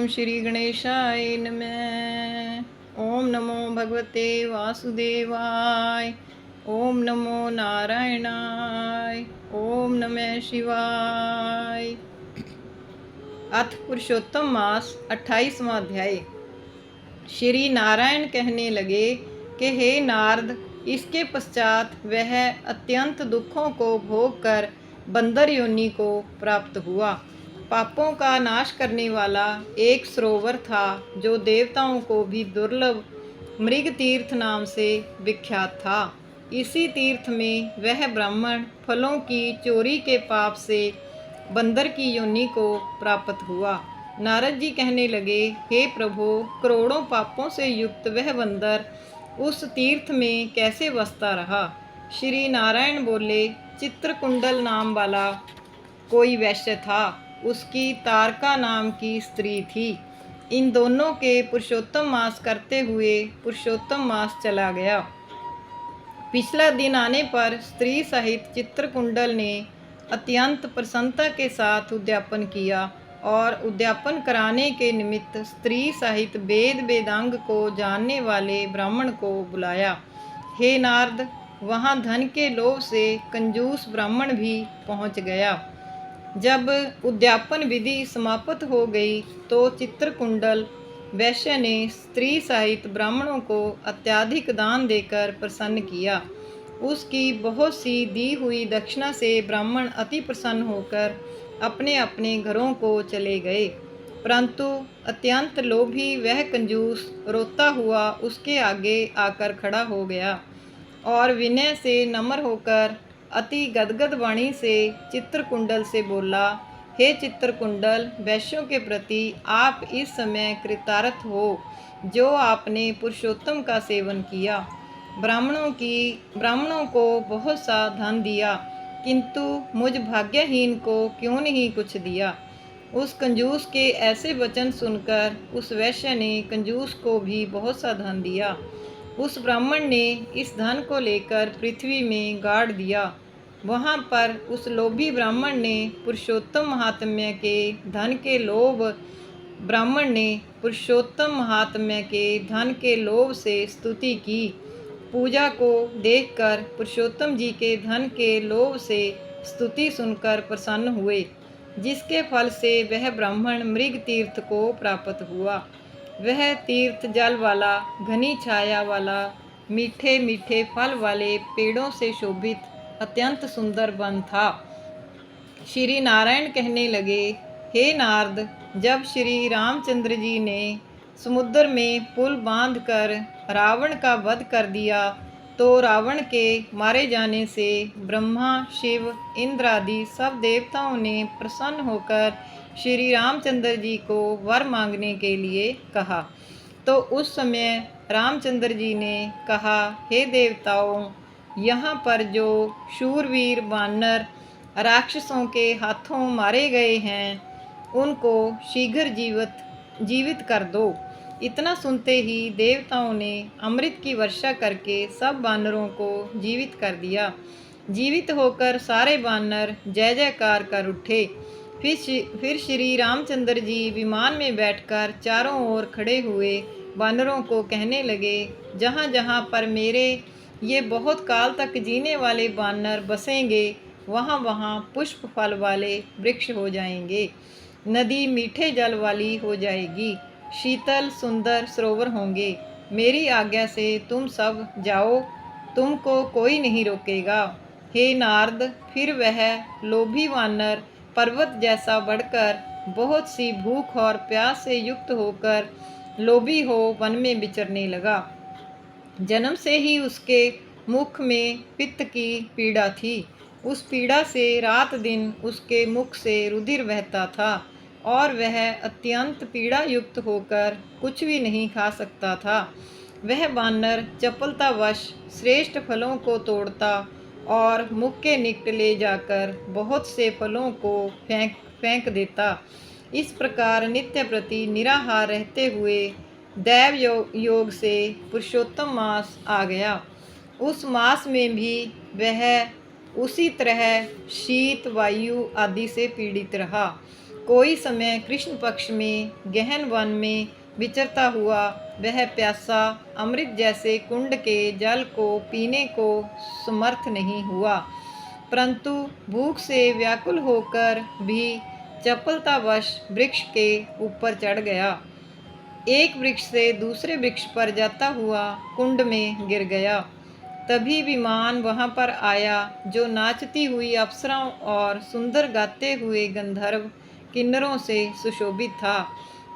ओम श्री गणेशाय नमः। ओम नमो भगवते वासुदेवाय। ओम नमो नारायणाय। ओम नमः शिवाय। अथ पुरुषोत्तम मास 28वां अध्याय। श्री नारायण कहने लगे कि हे नारद, इसके पश्चात वह अत्यंत दुखों को भोग कर बंदर योनि को प्राप्त हुआ। पापों का नाश करने वाला एक सरोवर था जो देवताओं को भी दुर्लभ मृग तीर्थ नाम से विख्यात था। इसी तीर्थ में वह ब्राह्मण फलों की चोरी के पाप से बंदर की योनि को प्राप्त हुआ। नारद जी कहने लगे, हे प्रभु, करोड़ों पापों से युक्त वह बंदर उस तीर्थ में कैसे बसता रहा? श्री नारायण बोले, चित्रकुंडल नाम वाला कोई वैश्य था, उसकी तारका नाम की स्त्री थी। इन दोनों के पुरुषोत्तम मास करते हुए पुरुषोत्तम मास चला गया। पिछला दिन आने पर स्त्री सहित चित्रकुंडल ने अत्यंत प्रसन्नता के साथ उद्यापन किया और उद्यापन कराने के निमित्त स्त्री सहित वेद वेदांग को जानने वाले ब्राह्मण को बुलाया। हे नारद, वहाँ धन के लोभ से कंजूस ब्राह्मण भी पहुँच गया। जब उद्यापन विधि समाप्त हो गई तो चित्रकुंडल वैश्य ने स्त्री सहित ब्राह्मणों को अत्याधिक दान देकर प्रसन्न किया। उसकी बहुत सी दी हुई दक्षिणा से ब्राह्मण अति प्रसन्न होकर अपने अपने घरों को चले गए। परंतु अत्यंत लोभी वह कंजूस रोता हुआ उसके आगे आकर खड़ा हो गया और विनय से नम्र होकर अति गदगद वाणी से चित्रकुंडल से बोला, हे चित्रकुंडल, वैश्यों के प्रति आप इस समय कृतार्थ हो जो आपने पुरुषोत्तम का सेवन किया। ब्राह्मणों को बहुत सा धन दिया, किंतु मुझ भाग्यहीन को क्यों नहीं कुछ दिया? उस कंजूस के ऐसे वचन सुनकर उस वैश्य ने कंजूस को भी बहुत सा धन दिया। उस ब्राह्मण ने इस धन को लेकर पृथ्वी में गाड़ दिया। वहाँ पर उस लोभी ब्राह्मण ने पुरुषोत्तम महात्म्य के धन के लोभ ब्राह्मण ने पुरुषोत्तम महात्म्य के धन के लोभ से स्तुति की। पूजा को देखकर पुरुषोत्तम जी के धन के लोभ से स्तुति सुनकर प्रसन्न हुए, जिसके फल से वह ब्राह्मण मृग तीर्थ को प्राप्त हुआ। वह तीर्थ जल वाला, घनी छाया वाला, मीठे मीठे फल वाले पेड़ों से शोभित अत्यंत सुंदर वन था। श्री नारायण कहने लगे, हे नारद, जब श्री रामचंद्र जी ने समुद्र में पुल बांधकर रावण का वध कर दिया तो रावण के मारे जाने से ब्रह्मा, शिव, इंद्र आदि सब देवताओं ने प्रसन्न होकर श्री रामचंद्र जी को वर मांगने के लिए कहा। तो उस समय रामचंद्र जी ने कहा, हे देवताओं, यहाँ पर जो शूरवीर वानर राक्षसों के हाथों मारे गए हैं उनको शीघ्र जीवित कर दो। इतना सुनते ही देवताओं ने अमृत की वर्षा करके सब वानरों को जीवित कर दिया। जीवित होकर सारे वानर जय जयकार कर उठे। फिर श्री रामचंद्र जी विमान में बैठकर चारों ओर खड़े हुए वानरों को कहने लगे, जहाँ जहाँ पर मेरे ये बहुत काल तक जीने वाले वानर बसेंगे वहाँ वहाँ पुष्प फल वाले वृक्ष हो जाएंगे, नदी मीठे जल वाली हो जाएगी, शीतल सुंदर सरोवर होंगे। मेरी आज्ञा से तुम सब जाओ, तुमको कोई नहीं रोकेगा। हे नारद, फिर वह लोभी वानर पर्वत जैसा बढ़कर बहुत सी भूख और प्यास से युक्त होकर लोभी हो वन में विचरने लगा। जन्म से ही उसके मुख में पित्त की पीड़ा थी। उस पीड़ा से रात दिन उसके मुख से रुधिर बहता था और वह अत्यंत पीड़ा युक्त होकर कुछ भी नहीं खा सकता था। वह वानर चपलतावश श्रेष्ठ फलों को तोड़ता और मुख के निकट ले जाकर बहुत से फलों को फेंक देता। इस प्रकार नित्य प्रति निराहार रहते हुए दैव योग से पुरुषोत्तम मास आ गया। उस मास में भी वह उसी तरह शीत वायु आदि से पीड़ित रहा। कोई समय कृष्ण पक्ष में गहन वन में विचरता हुआ वह प्यासा अमृत जैसे कुंड के जल को पीने को समर्थ नहीं हुआ, परंतु भूख से व्याकुल होकर भी चपलतावश वृक्ष के ऊपर चढ़ गया। एक वृक्ष से दूसरे वृक्ष पर जाता हुआ कुंड में गिर गया। तभी विमान वहां पर आया जो नाचती हुई अप्सराओं और सुंदर गाते हुए गंधर्व किन्नरों से सुशोभित था।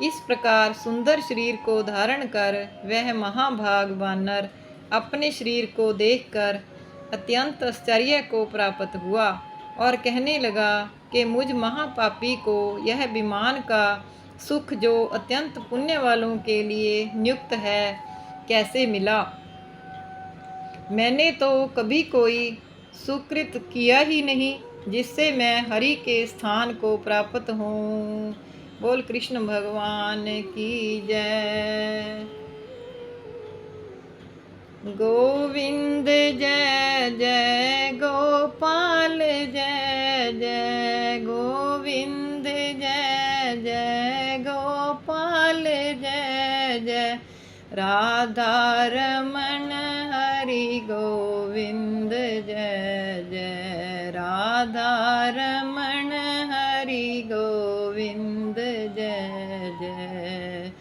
इस प्रकार सुंदर शरीर को धारण कर वह महाभाग वानर अपने शरीर को देखकर अत्यंत आश्चर्य को प्राप्त हुआ और कहने लगा कि मुझ महापापी को यह विमान का सुख जो अत्यंत पुण्य वालों के लिए नियुक्त है कैसे मिला। मैंने तो कभी कोई सुकृत किया ही नहीं जिससे मैं हरि के स्थान को प्राप्त हूँ। बोल कृष्ण भगवान की जय। गोविंद जय जय गोपाल जय जय, गोविंद जय जय गोपाल जय जय, राधा रमण हरि गोविंद जय जय, राधा रमण हरि गोविंद जय जय।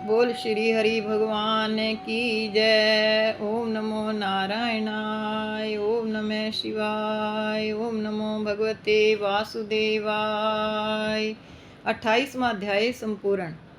बोल श्री हरि भगवान की जय। ओम नमो नारायणाय, ओम नमः शिवाय, ओम नमो भगवते वासुदेवाय। 28वां अध्याय संपूर्ण।